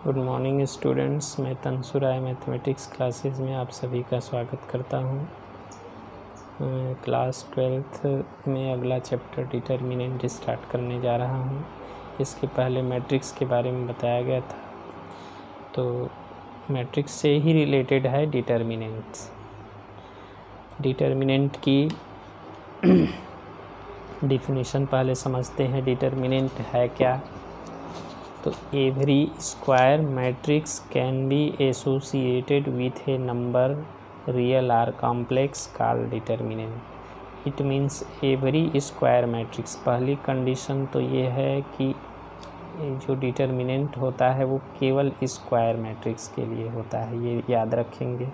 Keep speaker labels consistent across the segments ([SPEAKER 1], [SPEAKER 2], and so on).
[SPEAKER 1] Good morning students, मैं तंसु राय mathematics classes में आप सभी का स्वागत करता हूं। क्लास 12th में अगला चैप्टर डिटर्मिनेंट स्टार्ट करने जा रहा हूं। इसके पहले मैट्रिक्स के बारे में बताया गया था, तो मैट्रिक्स से ही रिलेटेड है डिटर्मिनेंट्स। डिटर्मिनेंट की डिफिनीशन पहले समझते हैं। डिटर्मिनेंट है क्या? तो every square matrix can be associated with a number real or complex called determinant. It means every square matrix. पहली कंडीशन तो ये है कि जो डिटर्मिनेंट होता है वो केवल स्क्वायर मैट्रिक्स के लिए होता है, ये याद रखेंगे।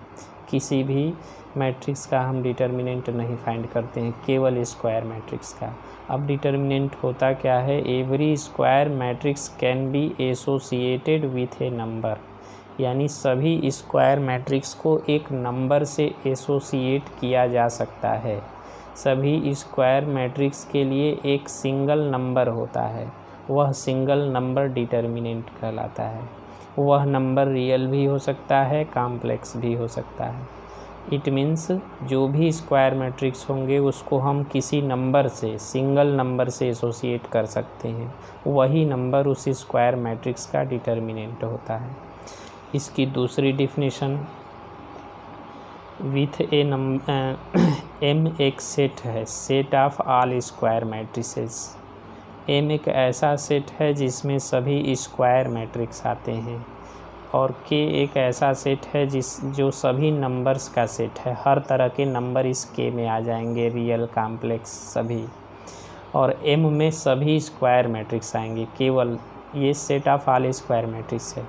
[SPEAKER 1] किसी भी मैट्रिक्स का हम डिटर्मिनेंट नहीं फाइंड करते हैं, केवल स्क्वायर मैट्रिक्स का। अब डिटर्मिनेंट होता क्या है? Every square matrix can be associated with a number, यानी सभी स्क्वायर मैट्रिक्स को एक नंबर से एसोसिएट किया जा सकता है। सभी स्क्वायर मैट्रिक्स के लिए एक सिंगल नंबर होता है, वह सिंगल नंबर डिटर्मिनेंट कहलाता है। वह नंबर रियल भी हो सकता है, कॉम्प्लेक्स भी हो सकता है। इट मीन्स जो भी स्क्वायर मैट्रिक्स होंगे उसको हम किसी नंबर से, सिंगल नंबर से एसोसिएट कर सकते हैं, वही नंबर उस स्क्वायर मैट्रिक्स का डिटर्मिनेंट होता है। इसकी दूसरी डिफिनीशन, विथ ए एम एक सेट है, set of all square matrices. M एक ऐसा सेट है जिसमें सभी स्क्वायर मैट्रिक्स आते हैं, और के एक ऐसा सेट है जो सभी नंबर्स का सेट है। हर तरह के नंबर इस के में आ जाएंगे, रियल, कॉम्प्लेक्स सभी। और एम में सभी स्क्वायर मैट्रिक्स आएंगे, केवल ये set of all square matrix है।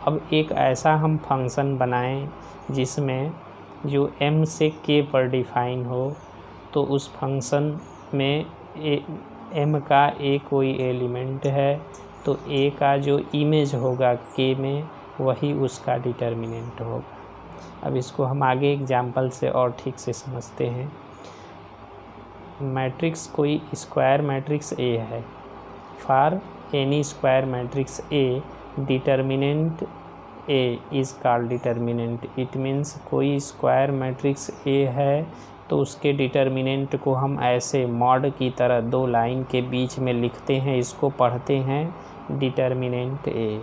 [SPEAKER 1] अब एक ऐसा हम फंक्शन बनाएं जिसमें जो एम से के पर डिफाइन हो, तो उस फंक्शन में एम का ए कोई एलिमेंट है, तो ए का जो इमेज होगा के में, वही उसका डिटर्मिनेंट होगा। अब इसको हम आगे एग्जाम्पल से और ठीक से समझते हैं। मैट्रिक्स कोई स्क्वायर मैट्रिक्स ए है। For N E square matrix A, determinant A is called determinant. It means कोई स्क्वायर मैट्रिक्स ए है तो उसके डिटर्मिनेंट को हम ऐसे मॉड की तरह दो लाइन के बीच में लिखते हैं, इसको पढ़ते हैं डिटर्मिनेंट ए,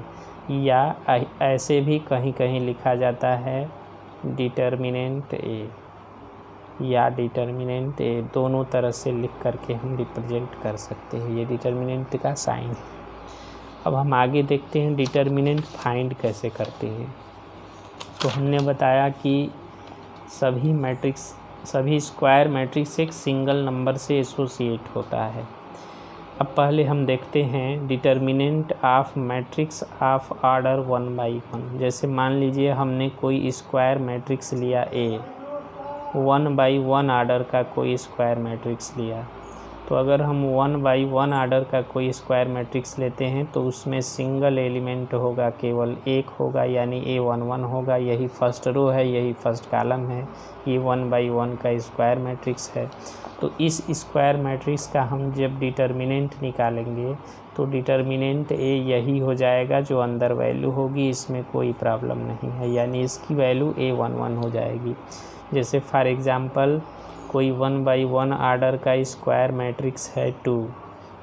[SPEAKER 1] या ऐसे भी कहीं कहीं लिखा जाता है डिटर्मिनेंट ए या डिटर्मिनेंट ए। दोनों तरह से लिख करके हम रिप्रेजेंट कर सकते हैं, ये डिटर्मिनेंट का साइन है। अब हम आगे देखते हैं डिटर्मिनेंट फाइंड कैसे करते हैं। तो हमने बताया कि सभी स्क्वायर मैट्रिक्स एक सिंगल नंबर से एसोसिएट होता है। अब पहले हम देखते हैं determinant of matrix of order 1 by 1। जैसे मान लीजिए हमने कोई स्क्वायर मैट्रिक्स लिया ए, 1 by 1 ऑर्डर का कोई स्क्वायर मैट्रिक्स लिया, तो अगर हम 1 by 1 ऑर्डर का कोई स्क्वायर मैट्रिक्स लेते हैं तो उसमें सिंगल एलिमेंट होगा, केवल एक होगा, यानी A11 होगा। यही फर्स्ट रो है, यही फर्स्ट कॉलम है, ये 1 by 1 का स्क्वायर मैट्रिक्स है। तो इस स्क्वायर मैट्रिक्स का हम जब डिटर्मिनेंट निकालेंगे तो डिटर्मिनेंट ए यही हो जाएगा जो अंदर वैल्यू होगी, इसमें कोई प्रॉब्लम नहीं है, यानी इसकी वैल्यू A11 हो जाएगी। जैसे फॉर एग्ज़ाम्पल कोई 1 by 1 आर्डर का स्क्वायर मैट्रिक्स है 2,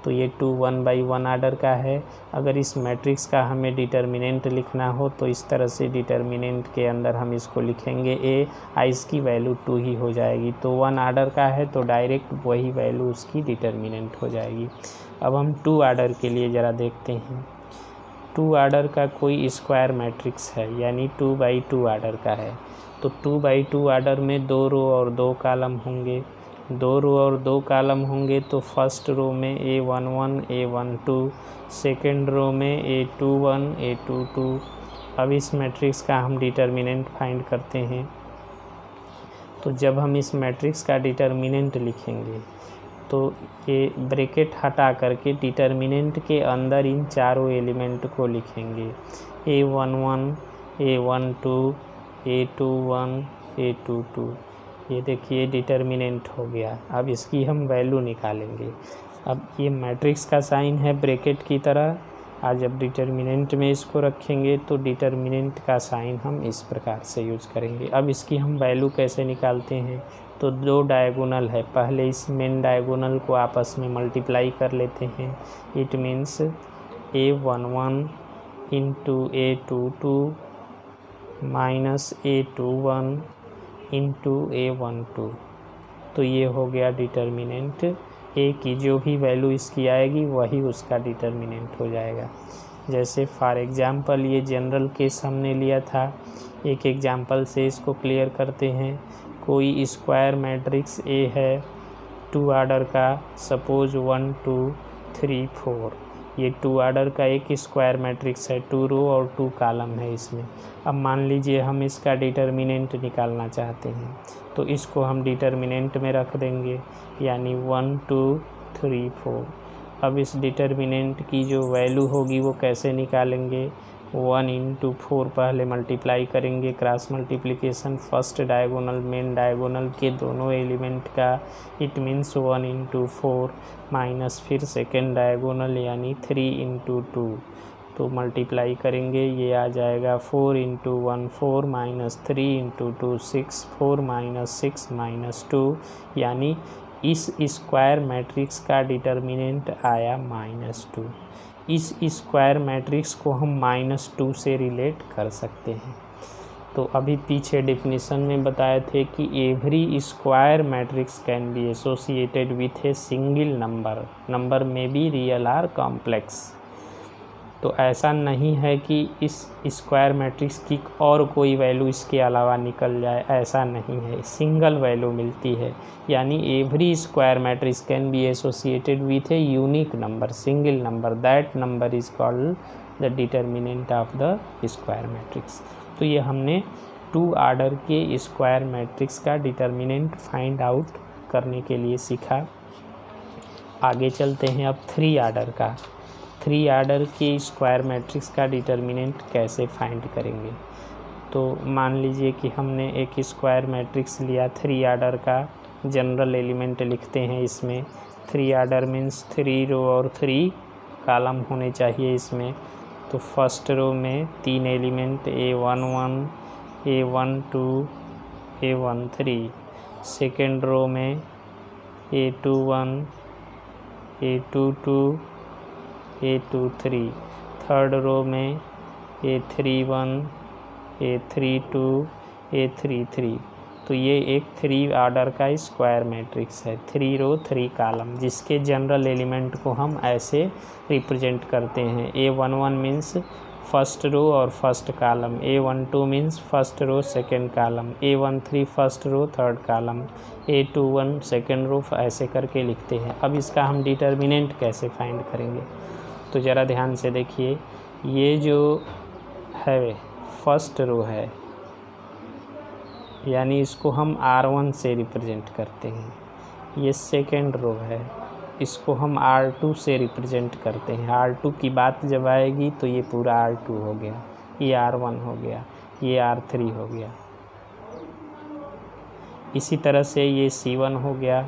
[SPEAKER 1] तो ये 2 1 by 1 आर्डर का है। अगर इस मैट्रिक्स का हमें डिटर्मिनेंट लिखना हो तो इस तरह से डिटर्मिनेंट के अंदर हम इसको लिखेंगे ए, इसकी वैल्यू 2 ही हो जाएगी। तो 1 आर्डर का है तो डायरेक्ट वही वैल्यू उसकी डिटर्मिनेंट हो जाएगी। अब हम 2 आर्डर के लिए ज़रा देखते हैं। 2 आर्डर का कोई स्क्वायर मैट्रिक्स है, यानी 2 by 2 आर्डर का है, तो 2 by 2 आर्डर में 2 रो और 2 कॉलम होंगे। 2 रो और 2 कॉलम होंगे तो फर्स्ट रो में A11 A12, सेकेंड रो में A21 A22। अब इस मैट्रिक्स का हम डिटर्मिनेंट फाइंड करते हैं। तो जब हम इस मैट्रिक्स का डिटर्मिनेंट लिखेंगे तो ये ब्रैकेट हटा करके डिटर्मिनेंट के अंदर इन चारों एलिमेंट को लिखेंगे, A11 A12 A21 A22। ये देखिए डिटर्मिनेंट हो गया। अब इसकी हम वैल्यू निकालेंगे। अब ये मैट्रिक्स का साइन है ब्रैकेट की तरह, आज जब डिटर्मिनेंट में इसको रखेंगे तो डिटर्मिनेंट का साइन हम इस प्रकार से यूज़ करेंगे। अब इसकी हम वैल्यू कैसे निकालते हैं, तो दो डायगोनल है, पहले इस मेन डायगोनल को आपस में मल्टीप्लाई कर लेते हैं। It means A11 into A22 minus A21 into A12, तो ये हो गया डिटर्मिनेंट। ए की जो भी वैल्यू इसकी आएगी वही उसका डिटर्मिनेंट हो जाएगा। जैसे फॉर एग्ज़ाम्पल ये जनरल केस हमने लिया था, एक एग्ज़ाम्पल से इसको क्लियर करते हैं। कोई स्क्वायर मैट्रिक्स ए है 2 आर्डर का, सपोज 1 2 3 4, ये 2 आर्डर का एक स्क्वायर मैट्रिक्स है, 2 रो और 2 कॉलम है इसमें। अब मान लीजिए हम इसका डिटर्मिनेंट निकालना चाहते हैं, तो इसको हम डिटर्मिनेंट में रख देंगे, यानी 1 2 3 4। अब इस डिटर्मिनेंट की जो वैल्यू होगी वो कैसे निकालेंगे, 1 इंटू 4 पहले मल्टीप्लाई करेंगे, cross multiplication first diagonal main diagonal के दोनों एलिमेंट का, इट मीन्स 1 इंटू 4 माइनस फिर सेकेंड डायगोनल यानी 3 इंटू 2, तो मल्टीप्लाई करेंगे, ये आ जाएगा 4 into 1 4 minus 3 into 2 6, 4 minus 6 minus 2, यानी इस स्क्वायर मैट्रिक्स का डिटर्मिनेंट आया -2। इस स्क्वायर मैट्रिक्स को हम -2 से रिलेट कर सकते हैं। तो अभी पीछे डेफिनेशन में बताए थे कि every square matrix can be associated with a single number में बी रियल आर कॉम्प्लेक्स। तो ऐसा नहीं है कि इस स्क्वायर मैट्रिक्स की और कोई वैल्यू इसके अलावा निकल जाए, ऐसा नहीं है, सिंगल वैल्यू मिलती है। यानी every square matrix can be associated with a unique number, single number, that number is called the determinant of the square matrix. तो ये हमने 2 आर्डर के स्क्वायर मैट्रिक्स का डिटर्मिनेंट फाइंड आउट करने के लिए सीखा। आगे चलते हैं अब 3 आर्डर का। 3 आर्डर के स्क्वायर मैट्रिक्स का डिटर्मिनेंट कैसे फाइंड करेंगे। तो मान लीजिए कि हमने एक स्क्वायर मैट्रिक्स लिया 3 आर्डर का, जनरल एलिमेंट लिखते हैं इसमें। 3 आर्डर मीन्स 3 रो और 3 कॉलम होने चाहिए इसमें। तो फर्स्ट रो में 3 element A11 A12 A13, second row में A21 A22 A23, third row में A31 A32 A33। तो ये एक 3 आर्डर का स्क्वायर मैट्रिक्स है, 3 रो 3 कॉलम, जिसके जनरल एलिमेंट को हम ऐसे रिप्रेजेंट करते हैं। A11 मीन्स फर्स्ट रो और first column, A12 means first row second column, A13 first row third column, A21 second row, ऐसे करके लिखते हैं। अब इसका हम डिटर्मिनेंट कैसे फाइंड करेंगे, तो ज़रा ध्यान से देखिए। ये जो है फर्स्ट रो है, यानी इसको हम R1 से रिप्रेजेंट करते हैं। ये सेकेंड रो है, इसको हम R2 से रिप्रेजेंट करते हैं। R2 की बात जब आएगी तो ये पूरा R2 हो गया, ये R1 हो गया, ये R3 हो गया। इसी तरह से ये C1 हो गया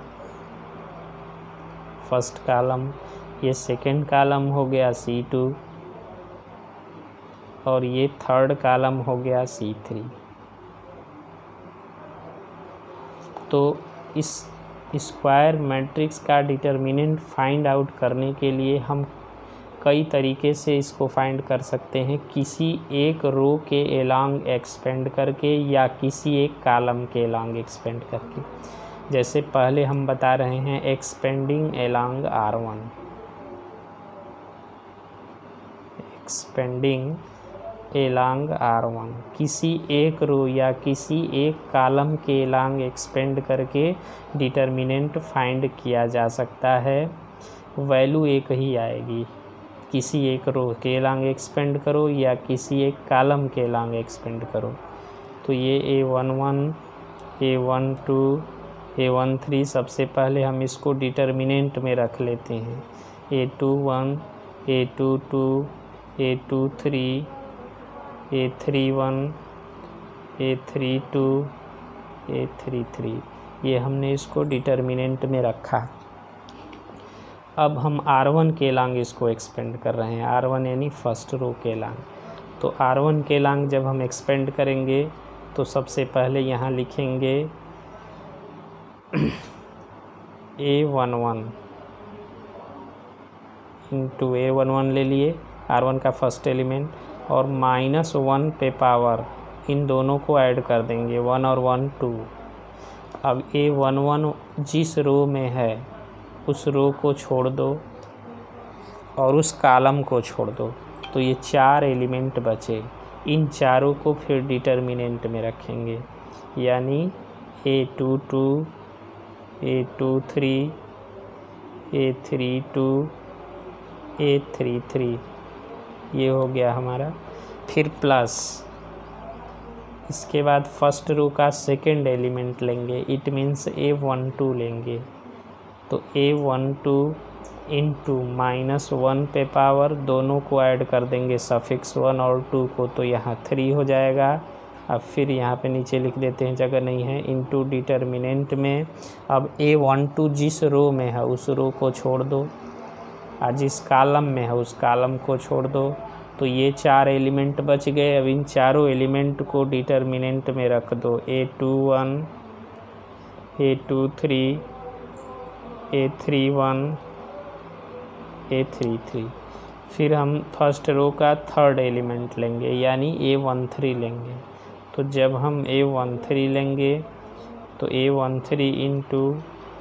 [SPEAKER 1] फर्स्ट कॉलम, ये सेकेंड कॉलम हो गया C2 और ये थर्ड कॉलम हो गया C3। तो इस स्क्वायर मैट्रिक्स का डिटर्मिनेंट फाइंड आउट करने के लिए हम कई तरीके से इसको फाइंड कर सकते हैं, किसी एक रो के एलॉन्ग एक्सपेंड करके या किसी एक कॉलम के एलॉन्ग एक्सपेंड करके। जैसे पहले हम बता रहे हैं expanding along R1, expanding along R1, किसी एक रो या किसी एक कॉलम के एलॉन्ग एक्सपेंड करके डिटर्मिनेंट फाइंड किया जा सकता है। वैल्यू एक ही आएगी, किसी एक रो के एलॉन्ग एक्सपेंड करो या किसी एक कॉलम के एलॉन्ग एक्सपेंड करो। तो ये A11 A12 A13, सबसे पहले हम इसको डिटर्मिनेंट में रख लेते हैं। A21 A22 A23 A31 A32 A33, ये हमने इसको डिटर्मिनेंट में रखा। अब हम R1 के लांग इसको एक्सपेंड कर रहे हैं, R1 यानी फर्स्ट रो के लांग। तो R1 के लांग जब हम एक्सपेंड करेंगे तो सबसे पहले यहाँ लिखेंगे A11 इंटू A11 ले लिए, R1 का फर्स्ट एलिमेंट, और -1 पे पावर इन दोनों को ऐड कर देंगे, 1 और 1 2। अब A11 जिस रो में है उस रो को छोड़ दो और उस कॉलम को छोड़ दो, तो ये 4 एलिमेंट बचे। इन चारों को फिर डिटर्मिनेंट में रखेंगे, यानी A22 A23 A32 A33, ये हो गया हमारा। फिर प्लस इसके बाद फर्स्ट रो का सेकेंड एलिमेंट लेंगे, इट मीन्स A12 लेंगे, तो A12 इंटू -1 पे पावर दोनों को ऐड कर देंगे सफिक्स 1 और 2 को, तो यहाँ 3 हो जाएगा। अब फिर यहाँ पे नीचे लिख देते हैं, जगह नहीं है, इंटू डिटर्मिनेंट में। अब A12 जिस रो में है उस रो को छोड़ दो, और जिस कॉलम में है उस कॉलम को छोड़ दो, तो ये 4 एलिमेंट बच गए। अब इन चारों एलिमेंट को डिटर्मिनेंट में रख दो, A21 A23 A31 A33। फिर हम फर्स्ट रो का थर्ड एलिमेंट लेंगे, यानी A13 लेंगे। तो जब हम A13 लेंगे तो A13 इंटू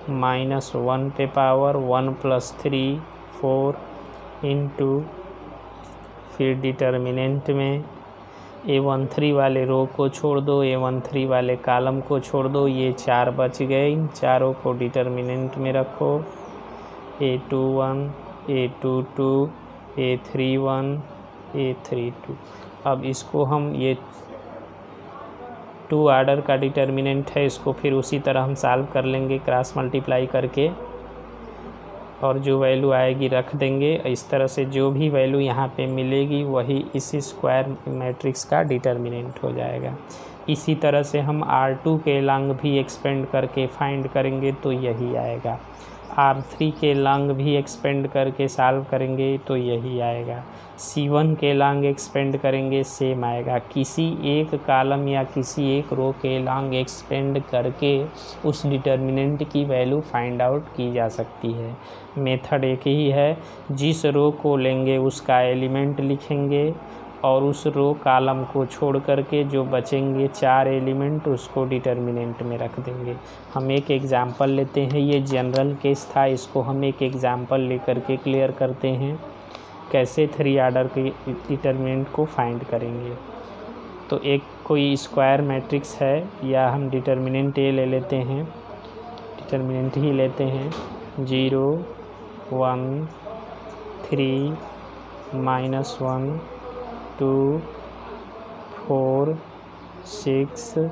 [SPEAKER 1] -1 पे पावर 1 + 3 4 इंटू, फिर डिटर्मिनेंट में A13 वाले रो को छोड़ दो, A13 वाले कॉलम को छोड़ दो, ये 4 बच गए। इन चारों को डिटर्मिनेंट में रखो, A21 A22 A31 A32। अब इसको हम, ये 2 आर्डर का डिटर्मिनेंट है, इसको फिर उसी तरह हम सॉल्व कर लेंगे क्रॉस मल्टीप्लाई करके, और जो वैल्यू आएगी रख देंगे। इस तरह से जो भी वैल्यू यहाँ पे मिलेगी वही इस स्क्वायर मैट्रिक्स का डिटर्मिनेंट हो जाएगा। इसी तरह से हम R2 के लांग भी एक्सपेंड करके फाइंड करेंगे तो यही आएगा। R3 के लांग भी एक्सपेंड करके सॉल्व करेंगे तो यही आएगा। C1 के लांग एक्सपेंड करेंगे, सेम आएगा। किसी एक कॉलम या किसी एक रो के लांग एक्सपेंड करके उस डिटर्मिनेंट की वैल्यू फाइंड आउट की जा सकती है। मेथड एक ही है, जिस रो को लेंगे उसका एलिमेंट लिखेंगे और उस रो कॉलम को छोड़ करके जो बचेंगे 4 एलिमेंट उसको डिटर्मिनेंट में रख देंगे। हम एक एग्ज़ाम्पल लेते हैं, ये जनरल केस था, इसको हम एक एग्ज़ाम्पल लेकर के क्लियर करते हैं कैसे 3 आर्डर के डिटर्मिनेंट को फाइंड करेंगे। तो एक कोई स्क्वायर मैट्रिक्स है, या हम डिटर्मिनेंट ए ले लेते हैं, डिटर्मिनेंट ही लेते हैं, 0 1 3 -1 2 4 6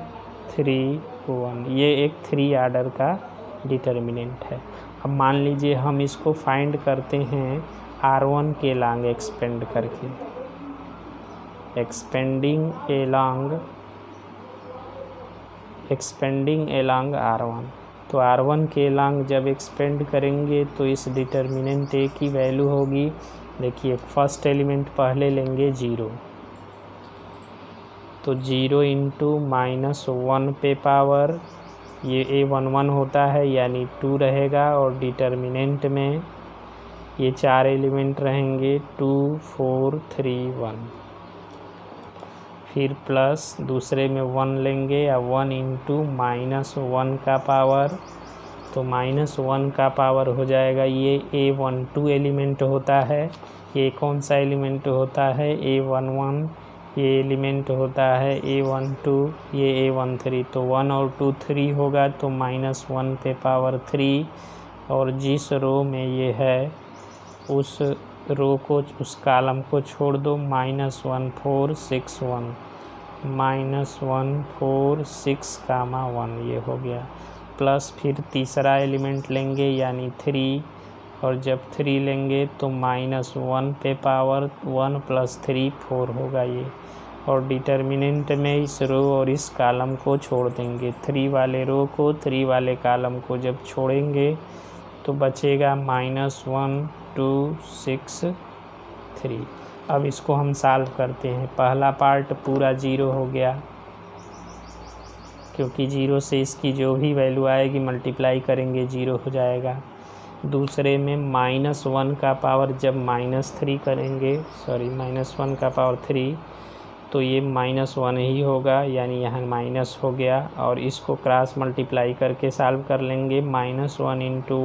[SPEAKER 1] 3 1, ये एक 3 आर्डर का डिटर्मिनेंट है। अब मान लीजिए हम इसको फाइंड करते हैं R1 के लांग एक्सपेंड करके, एक्सपेंडिंग एलॉन्ग R1। तो R1 के लांग जब एक्सपेंड करेंगे तो इस डिटर्मिनेंट ए की वैल्यू होगी, देखिए फर्स्ट एलिमेंट पहले लेंगे 0, तो 0 इंटू -1 पे पावर, ये A11 होता है यानी 2 रहेगा, और डिटर्मिनेंट में ये 4 एलिमेंट रहेंगे 2 4 3 1। फिर प्लस दूसरे में 1 लेंगे, या 1 इंटू -1 का पावर, तो -1 का पावर हो जाएगा, ये A12 एलिमेंट होता है। ये कौन सा एलिमेंट होता है? A11। ये एलिमेंट होता है A12, ये A13। तो 1 और 2 3 होगा, तो -1 पे पावर 3, और जिस रो में ये है उस रो को, उस कॉलम को छोड़ दो, -1 4 6 1, -1 4 6 1, ये हो गया। प्लस फिर तीसरा एलिमेंट लेंगे यानी 3, और जब 3 लेंगे तो -1 पे पावर 1 + 3 4 होगा ये, और डिटर्मिनेंट में इस रो और इस कॉलम को छोड़ देंगे, 3 वाले रो को 3 वाले कॉलम को जब छोड़ेंगे तो बचेगा -1 2 6 3। अब इसको हम सॉल्व करते हैं। पहला पार्ट पूरा 0 हो गया, क्योंकि 0 से इसकी जो भी वैल्यू आएगी मल्टीप्लाई करेंगे 0 हो जाएगा। दूसरे में -1 का पावर जब -3 करेंगे, -1 का पावर 3, तो ये -1 ही होगा, यानी यहाँ माइनस हो गया। और इसको क्रॉस मल्टीप्लाई करके सॉल्व कर लेंगे। -1 ×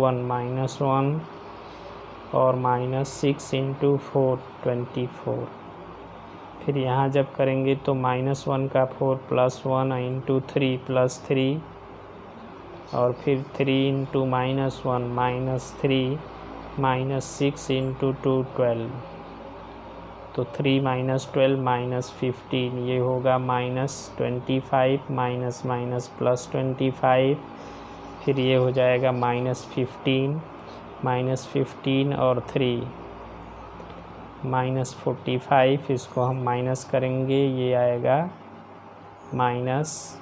[SPEAKER 1] 1 -1 और -6 × 4 24। फिर यहाँ जब करेंगे तो -1 का 4 +1 × 3 +3, और फिर 3 × -1 -3 -6 × 2 12, तो 3 -12 -15, ये होगा -25 -+ 25, फिर ये हो जाएगा -15 और 3 -45, इसको हम माइनस करेंगे, ये आएगा -20।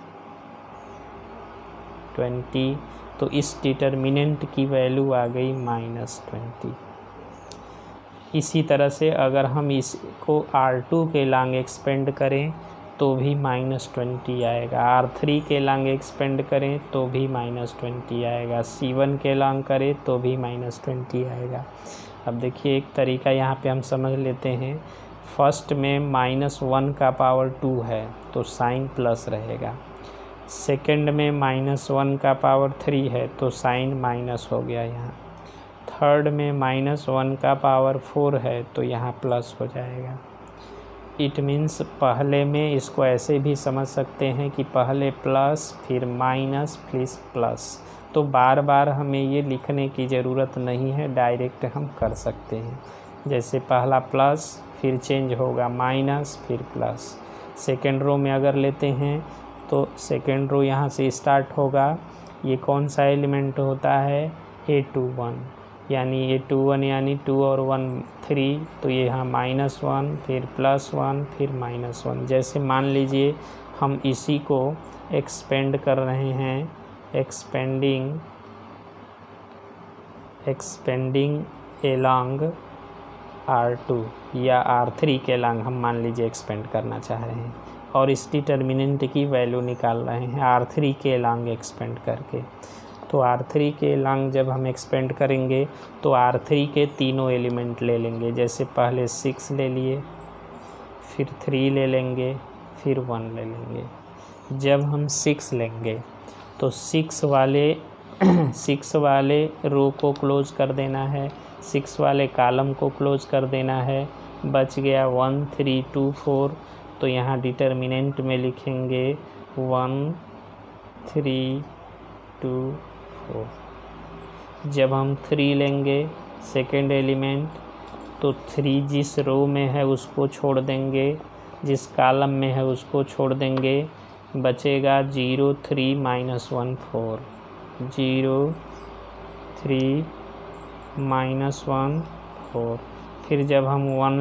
[SPEAKER 1] तो इस डिटर्मिनेंट की वैल्यू आ गई -20। इसी तरह से अगर हम इसको R2 के लॉन्ग एक्सपेंड करें तो भी -20 आएगा, R3 के लॉन्ग एक्सपेंड करें तो भी -20 आएगा, C1 के लॉन्ग करें तो भी -20 आएगा। अब देखिए एक तरीका यहाँ पे हम समझ लेते हैं। फर्स्ट में -1 का पावर 2 है तो साइन प्लस रहेगा। सेकंड में -1 का पावर 3 है तो साइन माइनस हो गया यहाँ। थर्ड में -1 का पावर 4 है तो यहाँ प्लस हो जाएगा। इट मीन्स पहले में इसको ऐसे भी समझ सकते हैं कि पहले प्लस फिर माइनस फिर प्लस, तो बार बार हमें ये लिखने की ज़रूरत नहीं है, डायरेक्ट हम कर सकते हैं। जैसे पहला प्लस फिर चेंज होगा माइनस फिर प्लस। सेकेंड रो में अगर लेते हैं तो सेकेंड रो यहाँ से स्टार्ट होगा। ये कौन सा एलिमेंट होता है? A21, यानी A21 यानी 2 और 1 3, तो ये यहाँ -1 फिर +1 फिर -1। जैसे मान लीजिए हम इसी को एक्सपेंड कर रहे हैं, एक्सपेंडिंग एलॉन्ग R2 या R3 के लॉन्ग हम मान लीजिए एक्सपेंड करना चाह रहे हैं, और इस डिटर्मिनेंट की वैल्यू निकाल रहे हैं R3 के लॉन्ग एक्सपेंड करके। तो R3 के लॉन्ग जब हम एक्सपेंड करेंगे तो R3 के तीनों एलिमेंट ले लेंगे। जैसे पहले 6 ले लिए, फिर 3 ले लेंगे, फिर 1 ले लेंगे। जब हम 6 लेंगे तो 6 वाले रो को क्लोज कर देना है, 6 वाले कॉलम को क्लोज कर देना है। बच गया 1 3 2 4, तो यहाँ डिटर्मिनेंट में लिखेंगे 1 3 2 4। जब हम 3 लेंगे सेकेंड एलिमेंट, तो 3 जिस रो में है उसको छोड़ देंगे, जिस कॉलम में है उसको छोड़ देंगे। बचेगा 0 3 -1 4, 0 3 -1 4। फिर जब हम 1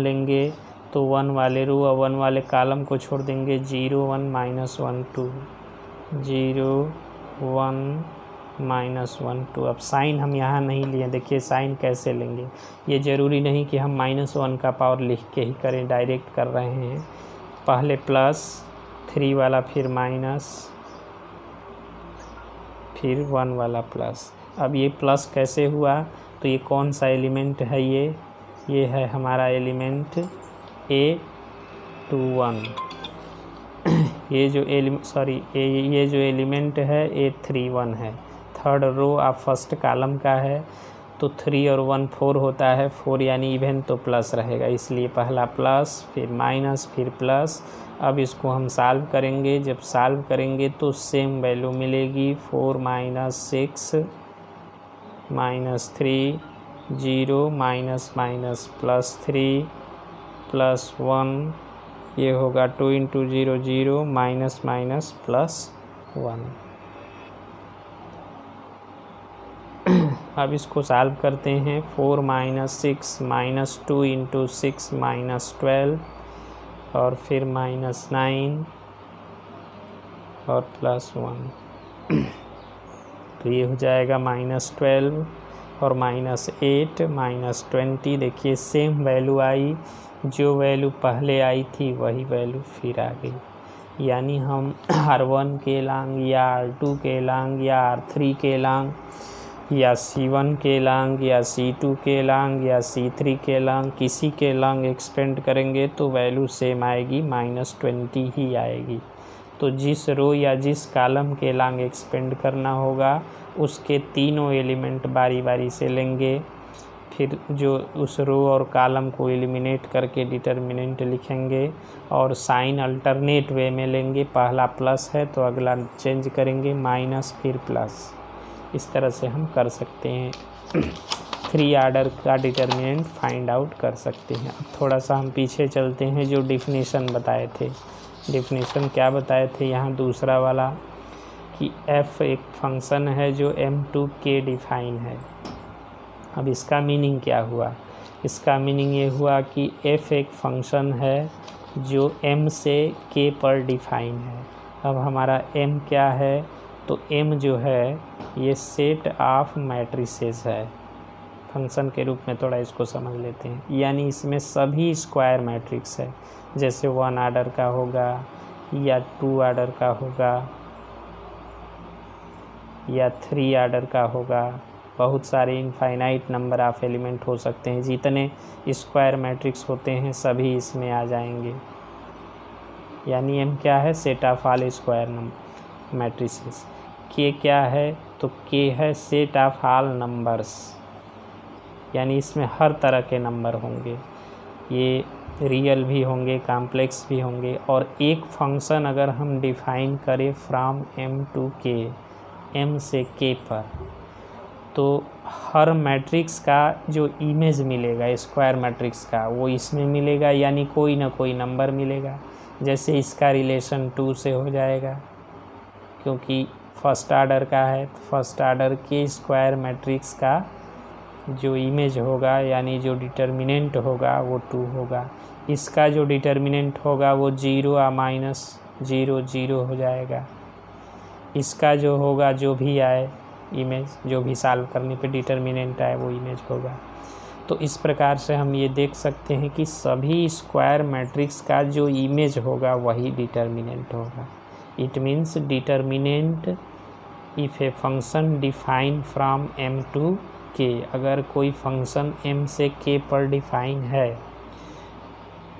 [SPEAKER 1] लेंगे तो 1 वाले रो और 1 वाले कॉलम को छोड़ देंगे। 0 1 -1 2, 0 1 -1 2। अब साइन हम यहाँ नहीं लिए, देखिए साइन कैसे लेंगे। ये ज़रूरी नहीं कि हम -1 का पावर लिख के ही करें, डायरेक्ट कर रहे हैं। पहले प्लस 3 वाला, फिर माइनस, फिर 1 वाला प्लस। अब ये प्लस कैसे हुआ? तो ये कौन सा एलिमेंट है? ये है हमारा एलिमेंट A21। ये जो एलिमेंट है A31 है, third row of first column का है। तो 3 और 1 4 होता है, 4 यानी इवन तो प्लस रहेगा, इसलिए पहला प्लस फिर माइनस फिर प्लस। अब इसको हम सॉल्व करेंगे। जब सॉल्व करेंगे तो सेम वैल्यू मिलेगी। 4 -6 -3 0 +3 +1, ये होगा 2 × 0 0 -+1। अब इसको सॉल्व करते हैं। 4 -6 -2 × 6 -12, और फिर -9 और +1। तो ये हो जाएगा -12 और -8 -20। देखिए सेम वैल्यू आई, जो वैल्यू पहले आई थी वही वैल्यू फिर आ गई। यानी हम R1 के लांग या R2 के लांग या R3 के लांग या C1 के लांग या C2 के लांग या C3 के लांग किसी के लांग एक्सपेंड करेंगे तो वैल्यू सेम आएगी, -20 ही आएगी। तो जिस रो या जिस कॉलम के लांग एक्सपेंड करना होगा उसके तीनों एलिमेंट बारी बारी से लेंगे, फिर जो उस रो और कॉलम को एलिमिनेट करके डिटर्मिनेंट लिखेंगे और साइन अल्टरनेट वे में लेंगे। पहला प्लस है तो अगला चेंज करेंगे माइनस फिर प्लस। इस तरह से हम कर सकते हैं 3 आर्डर का डिटर्मिनेंट फाइंड आउट कर सकते हैं। अब थोड़ा सा हम पीछे चलते हैं, जो डिफिनीशन बताए थे। डिफिनीशन क्या बताए थे यहाँ दूसरा वाला, कि f एक फंक्शन है जो m2k डिफाइन है। अब इसका मीनिंग क्या हुआ? इसका मीनिंग ये हुआ कि f एक फंक्शन है जो m से k पर डिफाइन है। अब हमारा m क्या है? तो m जो है ये सेट ऑफ मैट्रिसेस है। फंक्शन के रूप में थोड़ा इसको समझ लेते हैं, यानी इसमें सभी स्क्वायर मैट्रिक्स है। जैसे 1 आर्डर का होगा या 2 आर्डर का होगा या 3 आर्डर का होगा, बहुत सारे इनफाइनाइट नंबर ऑफ एलिमेंट हो सकते हैं। जितने स्क्वायर मैट्रिक्स होते हैं सभी इसमें आ जाएंगे। यानी m क्या है? Set of all square matrices. k क्या है? तो k है सेट ऑफ ऑल नंबर्स, यानी इसमें हर तरह के नंबर होंगे, ये रियल भी होंगे, कॉम्प्लेक्स भी होंगे। और एक फंक्शन अगर हम डिफाइन करें from m to k, m से k पर, तो हर मैट्रिक्स का जो इमेज मिलेगा स्क्वायर मैट्रिक्स का वो इसमें मिलेगा, यानी कोई ना कोई नंबर मिलेगा। जैसे इसका रिलेशन 2 से हो जाएगा क्योंकि फर्स्ट आर्डर का है, तो फर्स्ट आर्डर के स्क्वायर मैट्रिक्स का जो इमेज होगा यानी जो डिटर्मिनेंट होगा वो 2 होगा। इसका जो डिटर्मिनेंट होगा वो 0 या -0 0 हो जाएगा। इसका जो होगा, जो भी आए इमेज, जो भी सॉल्व करने पे डिटर्मिनेंट आए वो इमेज होगा। तो इस प्रकार से हम ये देख सकते हैं कि सभी स्क्वायर मैट्रिक्स का जो इमेज होगा वही डिटर्मिनेंट होगा। It means determinant if a function define from m to k, अगर कोई फंक्शन m से k पर डिफाइन है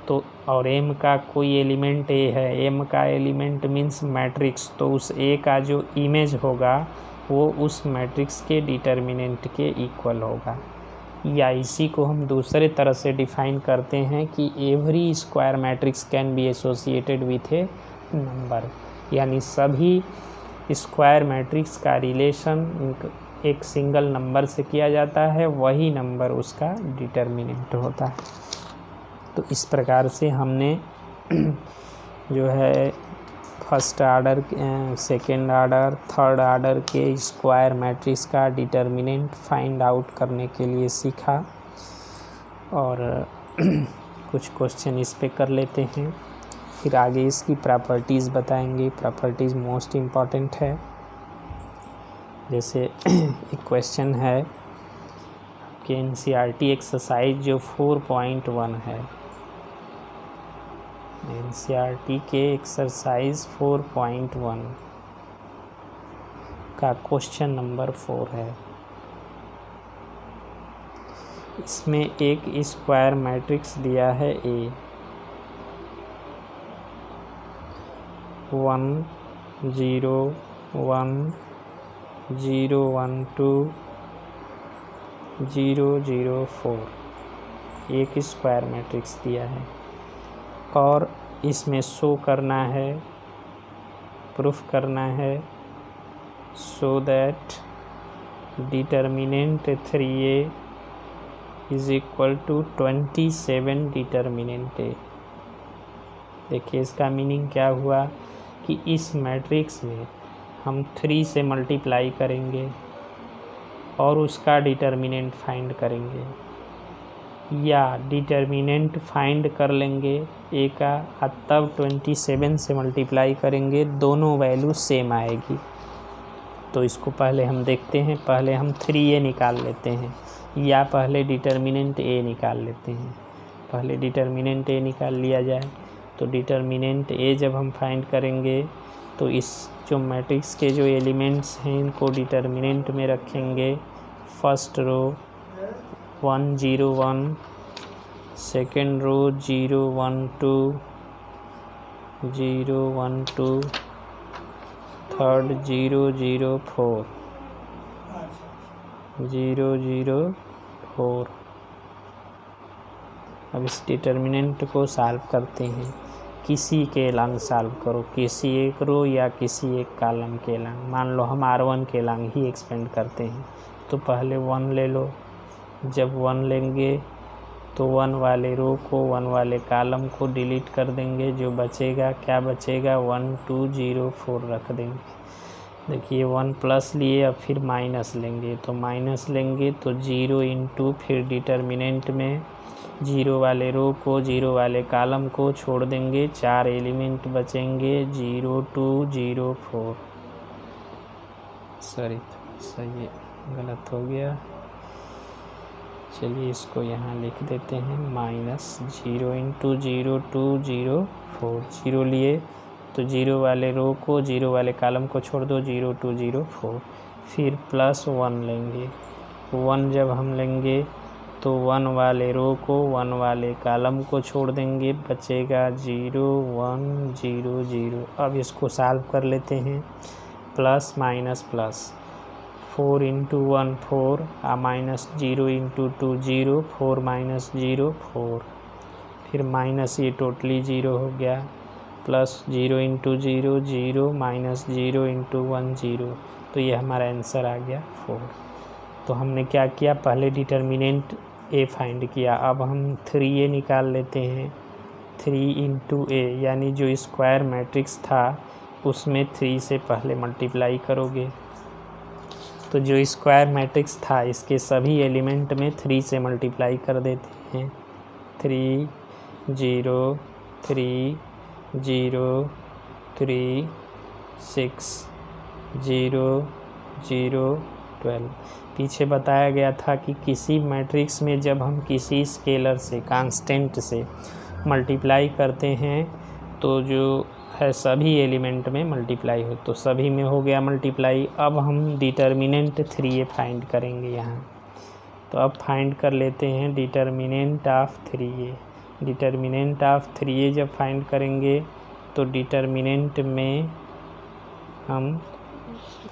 [SPEAKER 1] तो और m का कोई एलिमेंट a है, m का एलिमेंट मीन्स मैट्रिक्स, तो उस a का जो इमेज होगा वो उस मैट्रिक्स के डिटर्मिनेंट के इक्वल होगा। या इसी को हम दूसरे तरह से डिफाइन करते हैं कि every square matrix can be associated with a number, यानी सभी स्क्वायर मैट्रिक्स का रिलेशन एक सिंगल नंबर से किया जाता है, वही नंबर उसका डिटर्मिनेंट होता है। तो इस प्रकार से हमने जो है first order, second order, third order के स्क्वायर मैट्रिक्स का डिटर्मिनेंट फाइंड आउट करने के लिए सीखा। और कुछ क्वेश्चन इस पे कर लेते हैं, फिर आगे इसकी प्रॉपर्टीज़ बताएंगे। प्रॉपर्टीज़ मोस्ट इम्पॉर्टेंट है। जैसे एक क्वेश्चन है कि NCERT एक्सरसाइज जो 4.1 है, NCERT के एक्सरसाइज 4.1 का क्वेश्चन नंबर 4 है। इसमें एक स्क्वायर मैट्रिक्स दिया है A, 1 0 1 0 1 2 0 0 4, एक स्क्वायर मैट्रिक्स दिया है और इसमें शो करना है, प्रूफ करना है, so that determinant 3A is equal to 27 determinant A। देखिए इसका मीनिंग क्या हुआ कि इस मैट्रिक्स में हम 3 से मल्टीप्लाई करेंगे और उसका डिटर्मिनेंट फाइंड करेंगे, या डिटर्मिनेंट फाइंड कर लेंगे A का और तब 27 से मल्टीप्लाई करेंगे, दोनों वैल्यू सेम आएगी। तो इसको पहले हम देखते हैं, पहले हम 3a निकाल लेते हैं, या पहले डिटर्मिनेंट a निकाल लेते हैं। पहले डिटर्मिनेंट a निकाल लिया जाए। तो डिटर्मिनेंट a जब हम फाइंड करेंगे तो इस जो मैट्रिक्स के जो एलिमेंट्स हैं इनको डिटर्मिनेंट में रखेंगे। First row 1 0 1, second row 0 1 2 0 1 2, third 0 0 4 0 0 4। अब इस डिटर्मिनेंट को सॉल्व करते हैं। किसी के लॉन्ग सॉल्व करो, किसी एक रो या किसी एक कॉलम के लॉन्ग। मान लो हम R1 के लॉन्ग ही एक्सपेंड करते हैं, तो पहले 1 ले लो। जब 1 लेंगे तो 1 वाले रो को 1 वाले कॉलम को डिलीट कर देंगे। जो बचेगा, क्या बचेगा, 1 2 0 4 रख देंगे। देखिए 1 प्लस लिए, अब फिर माइनस लेंगे, तो माइनस लेंगे तो 0 इंटू फिर डिटर्मिनेंट में 0 वाले रो को 0 वाले कॉलम को छोड़ देंगे। 4 एलिमेंट बचेंगे, 0 2 0 4। सॉरी, सही गलत हो गया। चलिए इसको यहाँ लिख देते हैं, -0 इंटू 0 2 0 4। 0 लिए तो 0 वाले रो को 0 वाले कॉलम को छोड़ दो, 0 2 0 4। फिर +1 लेंगे। 1 जब हम लेंगे तो 1 वाले रो को 1 वाले कॉलम को छोड़ देंगे, बचेगा 0 1 0 0। अब इसको सॉल्व कर लेते हैं। Plus minus plus, 4 into 1 4, -0 into 2 0, 4 - 0 4। फिर माइनस ये टोटली 0 हो गया, प्लस 0 इंटू 0 0, -0 इंटू 1 0। तो ये हमारा आंसर आ गया 4। तो हमने क्या किया, पहले डिटर्मिनेंट a फाइंड किया। अब हम 3a निकाल लेते हैं। 3 इंटू a, यानी जो स्क्वायर मैट्रिक्स था उसमें 3 से पहले मल्टीप्लाई करोगे। तो जो स्क्वायर मैट्रिक्स था इसके सभी एलिमेंट में 3 से मल्टीप्लाई कर देते हैं। 3 0 3 0 3 6 0 0 12। पीछे बताया गया था कि किसी मैट्रिक्स में जब हम किसी स्केलर से, कांस्टेंट से मल्टीप्लाई करते हैं तो जो है सभी एलिमेंट में मल्टीप्लाई हो, तो सभी में हो गया मल्टीप्लाई। अब हम डिटर्मिनेंट 3a फाइंड करेंगे यहाँ। तो अब फाइंड कर लेते हैं determinant of 3a। Determinant of 3a जब फाइंड करेंगे तो डिटर्मिनेंट में हम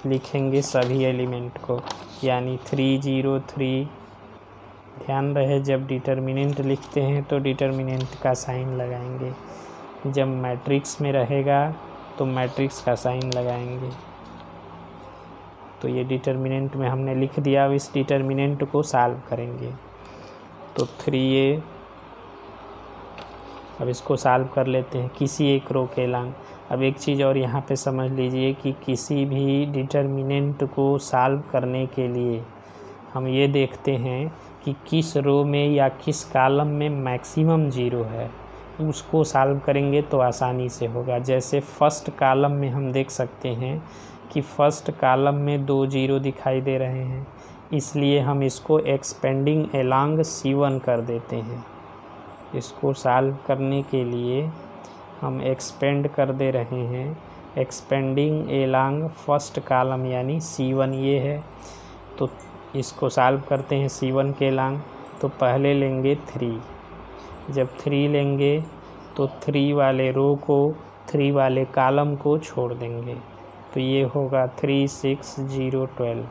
[SPEAKER 1] लिखेंगे सभी एलिमेंट को, यानी 3 0 3। ध्यान रहे जब डिटर्मिनेंट लिखते हैं तो डिटर्मिनेंट का साइन लगाएंगे, जब मैट्रिक्स में रहेगा तो मैट्रिक्स का साइन लगाएंगे। तो ये डिटर्मिनेंट में हमने लिख दिया। अब इस डिटर्मिनेंट को सॉल्व करेंगे। तो 3a, अब इसको सॉल्व कर लेते हैं किसी एक रो के लॉन्ग। अब एक चीज़ और यहाँ पे समझ लीजिए कि किसी भी डिटर्मिनेंट को सॉल्व करने के लिए हम ये देखते हैं कि किस रो में या किस कॉलम में मैक्सिमम 0 है, उसको सॉल्व करेंगे तो आसानी से होगा। जैसे फर्स्ट कॉलम में हम देख सकते हैं कि फर्स्ट कॉलम में 2 0 दिखाई दे रहे हैं, इसलिए हम इसको एक्सपेंडिंग अलोंग C1 कर देते हैं। इसको सॉल्व करने के लिए हम एक्सपेंड कर दे रहे हैं, एक्सपेंडिंग अलोंग फर्स्ट कॉलम यानी C1 ये है। तो इसको सॉल्व करते हैं C1 के लॉन्ग। तो पहले लेंगे 3। जब 3 लेंगे तो 3 वाले रो को 3 वाले कॉलम को छोड़ देंगे, तो ये होगा 3 6 0 12।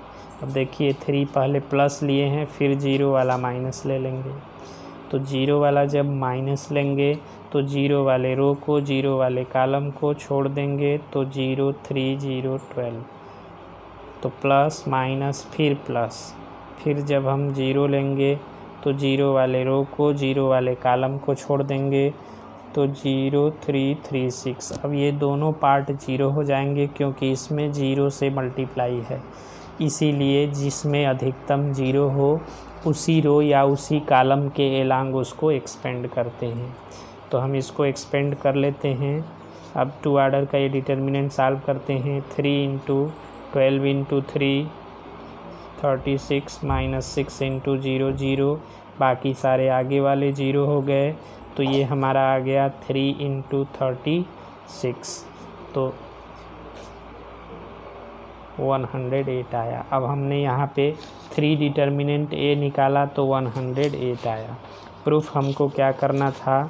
[SPEAKER 1] अब देखिए 3 पहले प्लस लिए हैं, फिर 0 वाला माइनस ले लेंगे। तो 0 वाला जब माइनस लेंगे तो 0 वाले रो को 0 वाले कॉलम को छोड़ देंगे, तो 0 3 0 12। तो प्लस माइनस फिर प्लस, फिर जब हम 0 लेंगे तो 0 वाले रो को 0 वाले कॉलम को छोड़ देंगे, तो 0 3 3 6। अब ये दोनों पार्ट 0 हो जाएंगे क्योंकि इसमें 0 से मल्टीप्लाई है, इसीलिए जिसमें अधिकतम 0 हो उसी रो या उसी कॉलम के एलांग उसको एक्सपेंड करते हैं। तो हम इसको एक्सपेंड कर लेते हैं। अब 2 ऑर्डर का ये डिटर्मिनेंट सॉल्व करते हैं। 3 इंटू 12 इंटू 3 36 माइनस 6 इंटू 0 0, बाकी सारे आगे वाले 0 हो गए, तो ये हमारा आ गया 3 इंटू 36, तो 108 आया। अब हमने यहाँ पे 3 डिटर्मिनेंट ए निकाला तो 108 आया। प्रूफ हमको क्या करना था,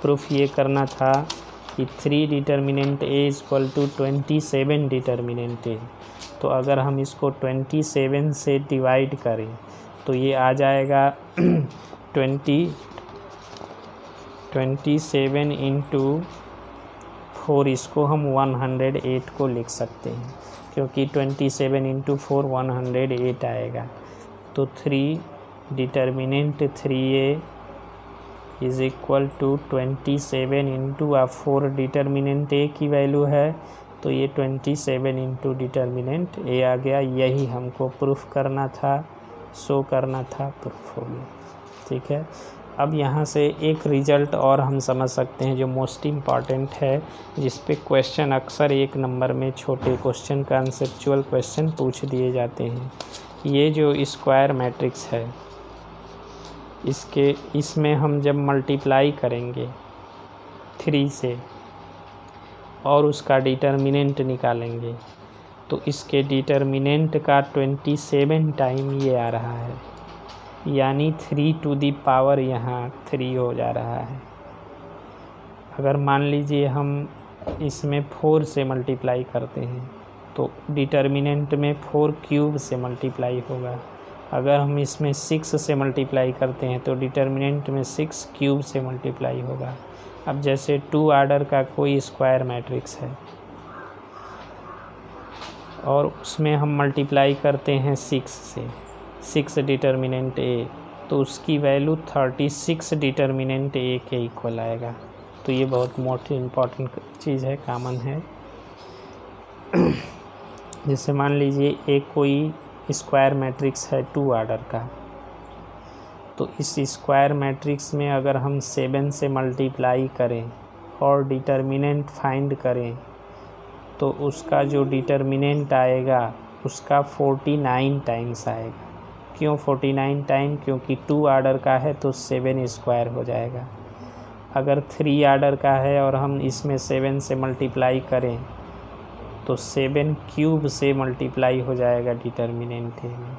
[SPEAKER 1] प्रूफ ये करना था कि 3 determinant A equal to 27 determinant A. तो अगर हम इसको 27 से डिवाइड करें तो ये आ जाएगा 27 इंटू 4, इसको हम 108 को लिख सकते हैं क्योंकि 27 इंटू 4 108 आएगा। तो 3 determinant 3a is equal to 27 into 4 determinant a की वैल्यू है, तो ये 27 इंटू डिटर्मिनेंट a आ गया। यही हमको प्रूफ करना था, शो करना था, प्रूफ हो गया। ठीक है, अब यहाँ से एक रिजल्ट और हम समझ सकते हैं जो मोस्ट इम्पॉर्टेंट है, जिस पे क्वेश्चन अक्सर 1 नंबर में छोटे क्वेश्चन कंसेप्चुअल क्वेश्चन पूछ दिए जाते हैं। ये जो स्क्वायर मैट्रिक्स है, इसमें हम जब मल्टीप्लाई करेंगे 3 से और उसका डिटर्मिनेंट निकालेंगे तो इसके डिटर्मिनेंट का 27 टाइम ये आ रहा है, यानी 3 टू दी पावर यहाँ 3 हो जा रहा है। अगर मान लीजिए हम इसमें 4 से मल्टीप्लाई करते हैं तो डिटर्मिनेंट में 4 क्यूब से मल्टीप्लाई होगा। अगर हम इसमें 6 से मल्टीप्लाई करते हैं तो डिटर्मिनेंट में 6 क्यूब से मल्टीप्लाई होगा। अब जैसे 2 आर्डर का कोई स्क्वायर मैट्रिक्स है और उसमें हम मल्टीप्लाई करते हैं 6 से, 6 डिटर्मिनेंट ए, तो उसकी वैल्यू 36 डिटर्मिनेंट ए के इक्वल आएगा। तो ये बहुत मोस्ट इम्पॉर्टेंट चीज़ है, कॉमन है। जैसे मान लीजिए एक कोई स्क्वायर मैट्रिक्स है 2 आर्डर का, तो इस स्क्वायर मैट्रिक्स में अगर हम 7 से मल्टीप्लाई करें और डिटर्मिनेंट फाइंड करें तो उसका जो डिटर्मिनेंट आएगा उसका 49 टाइम्स आएगा। क्यों 49 टाइम? क्योंकि 2 आर्डर का है तो 7 स्क्वायर हो जाएगा। अगर 3 आर्डर का है और हम इसमें 7 से मल्टीप्लाई करें तो 7 क्यूब से मल्टीप्लाई हो जाएगा डिटर्मिनेंट में।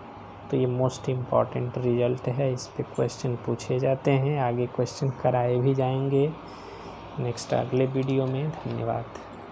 [SPEAKER 1] तो ये मोस्ट इम्पॉर्टेंट रिजल्ट है, इस पे क्वेश्चन पूछे जाते हैं, आगे क्वेश्चन कराए भी जाएंगे नेक्स्ट अगले वीडियो में। धन्यवाद।